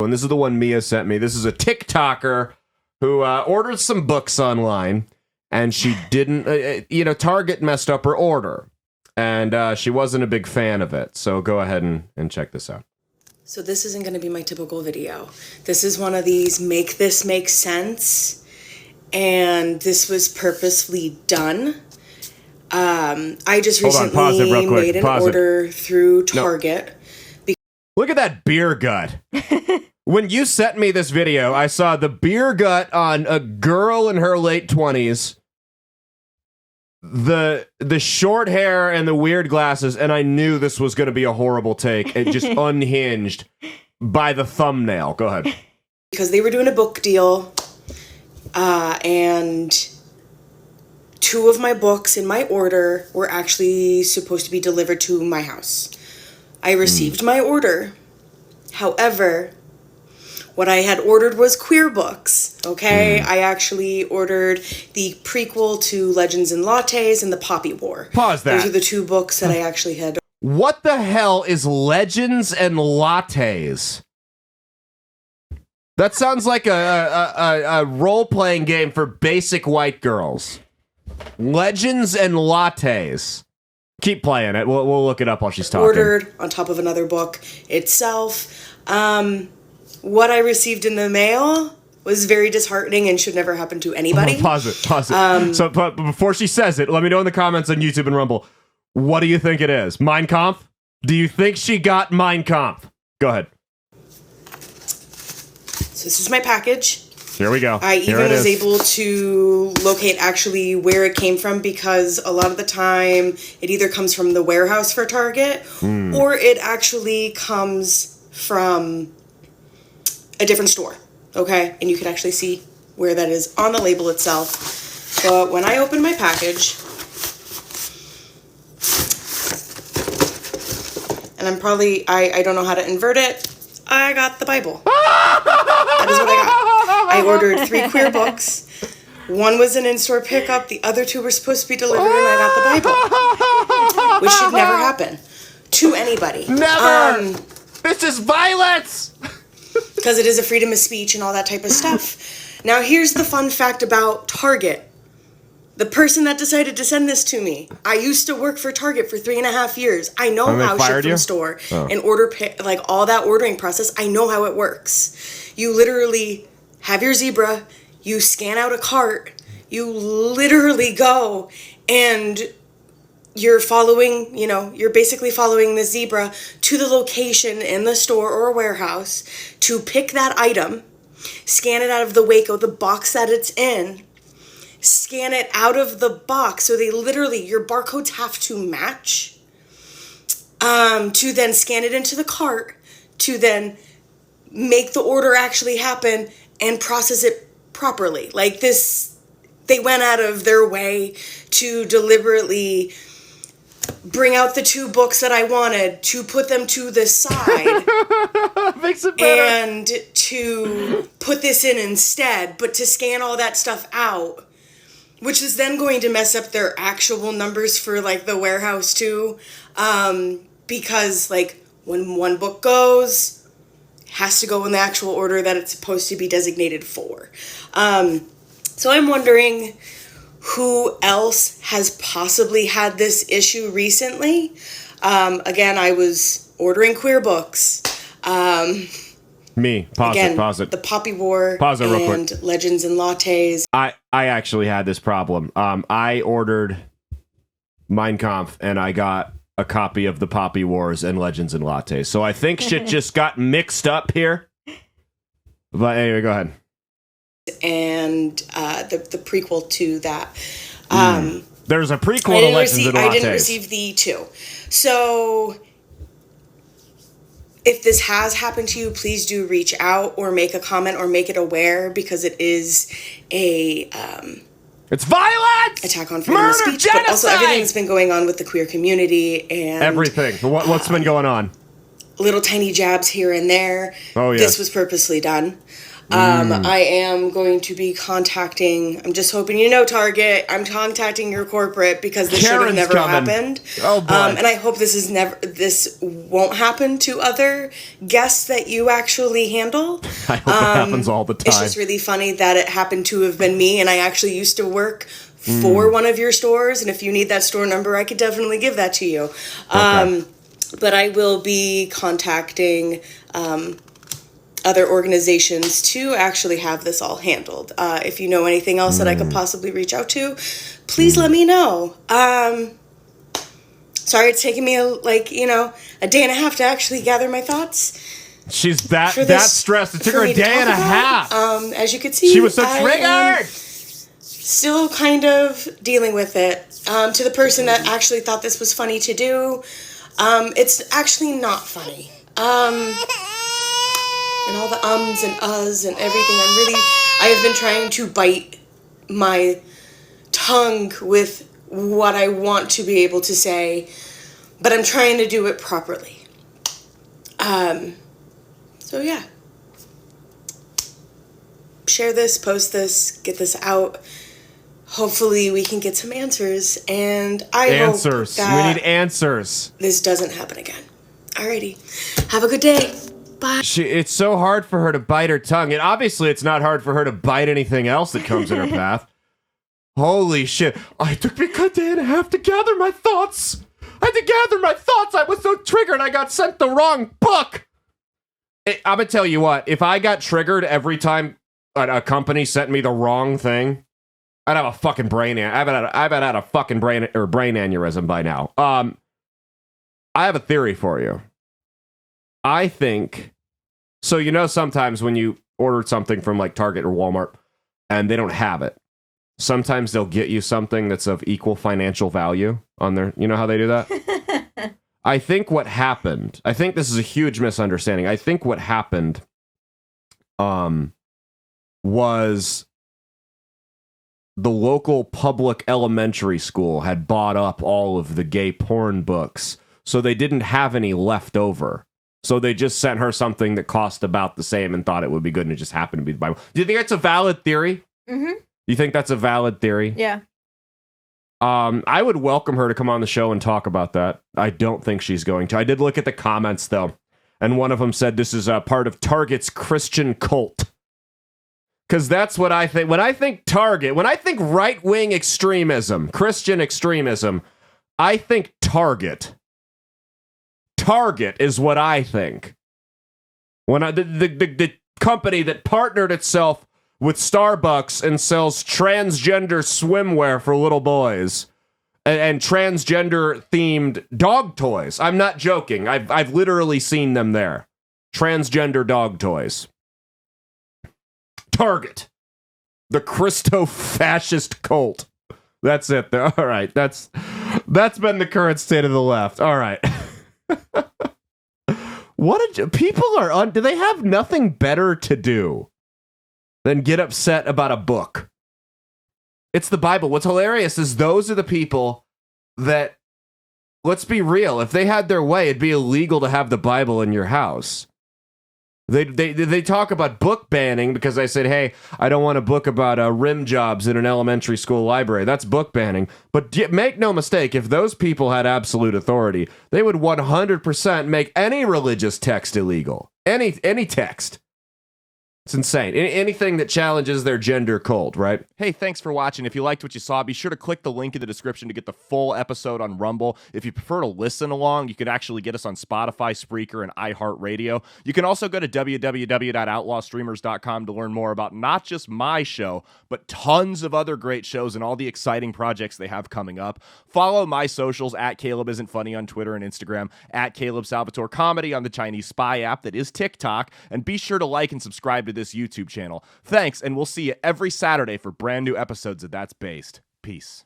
And this is the one Mia sent me. This is a TikToker who ordered some books online, and she didn't, Target messed up her order, and she wasn't a big fan of it. So go ahead and check this out. So this isn't going to be my typical video. This is one of these make this make sense, and this was purposefully done. I just recently made an order through Target. Look at that beer gut. When you sent me this video, I saw the beer gut on a girl in her late 20s, the short hair and the weird glasses, and I knew this was going to be a horrible take. It just unhinged by the thumbnail. Go ahead. Because they were doing a book deal, and 2 of my books in my order were actually supposed to be delivered to my house. I received my order. However, what I had ordered was queer books, okay? I actually ordered the prequel to Legends and Lattes and the Poppy War. Pause that. Those are the 2 books that I actually had. What the hell is Legends and Lattes? That sounds like a role-playing game for basic white girls. Legends and Lattes. Keep playing it. We'll look it up while she's talking. Ordered on top of another book itself. What I received in the mail was very disheartening and should never happen to anybody. Pause it. But before she says it, let me know in the comments on YouTube and Rumble. What do you think it is? Mein Kampf? Do you think she got Mein Kampf? Go ahead. So this is my package. Here we go. I even was able to locate actually where it came from, because a lot of the time it either comes from the warehouse for Target or it actually comes from a different store, okay? And you can actually see where that is on the label itself. But when I open my package, and I don't know how to invert it, I got the Bible. That is what I got. I ordered 3 queer books. 1 was an in-store pickup. The other 2 were supposed to be delivered, and I got the Bible. Which should never happen to anybody. Never! This is violence! Because it is a freedom of speech and all that type of stuff. Now, here's the fun fact about Target. The person that decided to send this to me, I used to work for Target for 3.5 years. I know how ship from store and order, like all that ordering process. I know how it works. You literally have your zebra, you scan out a cart, you literally go and you're following, you're basically following the zebra to the location in the store or warehouse to pick that item, scan it out of the Waco, the box that it's in, scan it out of the box. So they literally, your barcodes have to match, to then scan it into the cart, to then make the order actually happen and process it properly. Like this, they went out of their way to deliberately bring out the 2 books that I wanted, to put them to the side. Makes it better. And to put this in instead, but to scan all that stuff out, which is then going to mess up their actual numbers for like the warehouse too. Because like when 1 book goes, has to go in the actual order that it's supposed to be designated for. So I'm wondering who else has possibly had this issue recently. Again, I was ordering queer books. Me. Pause it. The Poppy War Pause it real quick. And Legends and Lattes. I actually had this problem. I ordered Mein Kampf and I got a copy of the Poppy Wars and Legends and Lattes. So I think shit just got mixed up here. But anyway, go ahead. And the prequel to that. There's a prequel to Legends and Lattes. I didn't receive the 2. So if this has happened to you, please do reach out or make a comment or make it aware, because it is a it's violence! Attack on freedom of speech, genocide! But also everything that's been going on with the queer community and everything. What's been going on? little tiny jabs here and there. Oh, yes. This was purposely done. I am going to be contacting, I'm just hoping you know, Target, I'm contacting your corporate because this should have Karen's never coming. happened. Oh, boy. And I hope this won't happen to other guests that you actually handle. I hope it happens all the time. It's just really funny that it happened to have been me, and I actually used to work for one of your stores, and if you need that store number, I could definitely give that to you. Okay. But I will be contacting other organizations to actually have this all handled. If you know anything else that I could possibly reach out to, please let me know. Sorry it's taken me a day and a half to actually gather my thoughts. She's that this- stressed. It took for her me a to day and a talk half. about. As you can see, She was so I am triggered. still kind of dealing with it. To the person that actually thought this was funny to do, it's actually not funny. And all the ums and uhs and everything. I have been trying to bite my tongue with what I want to be able to say, but I'm trying to do it properly. So yeah. Share this, post this, get this out. Hopefully we can get some answers, and I hope that We need answers. this doesn't happen again. Alrighty. Have a good day. Bye. It's so hard for her to bite her tongue, and obviously it's not hard for her to bite anything else that comes in her path. Holy shit. It took me a good day and a half to gather my thoughts. I was so triggered I got sent the wrong book. I'm going to tell you what, if I got triggered every time a company sent me the wrong thing, I'd have a fucking I've had a fucking brain aneurysm by now. I have a theory for you. I think, so sometimes when you order something from like Target or Walmart and they don't have it, sometimes they'll get you something that's of equal financial value on their, you know how they do that? I think what happened, I think this is a huge misunderstanding. I think what happened was the local public elementary school had bought up all of the gay porn books, so they didn't have any left over. So they just sent her something that cost about the same and thought it would be good, and it just happened to be the Bible. Do you think that's a valid theory? Mm-hmm. You think that's a valid theory? Yeah. I would welcome her to come on the show and talk about that. I don't think she's going to. I did look at the comments, though, and one of them said this is a part of Target's Christian cult. Because that's what I think. When I think Target, when I think right-wing extremism, Christian extremism, I think Target. Target is what I think. When the company that partnered itself with Starbucks and sells transgender swimwear for little boys and transgender themed dog toys. I'm not joking. I've literally seen them there. Transgender dog toys. Target. The Christo-fascist cult. That's it. All right. That's been the current state of the left. All right. People are do they have nothing better to do than get upset about a book? It's the Bible. What's hilarious is those are the people that, let's be real, if they had their way, it'd be illegal to have the Bible in your house. They talk about book banning because I said, hey, I don't want a book about rim jobs in an elementary school library. That's book banning. But make no mistake, if those people had absolute authority, they would 100% make any religious text illegal. Any text. It's insane. Anything that challenges their gender cult, right? Hey, thanks for watching. If you liked what you saw, be sure to click the link in the description to get the full episode on Rumble. If you prefer to listen along, you can actually get us on Spotify, Spreaker, and iHeartRadio. You can also go to www.outlawstreamers.com to learn more about not just my show, but tons of other great shows and all the exciting projects they have coming up. Follow my socials at Caleb Isn't Funny on Twitter and Instagram, at Caleb Salvatore Comedy on the Chinese Spy app that is TikTok, and be sure to like and subscribe to this YouTube channel. Thanks, and we'll see you every Saturday for brand new episodes of That's Based. Peace.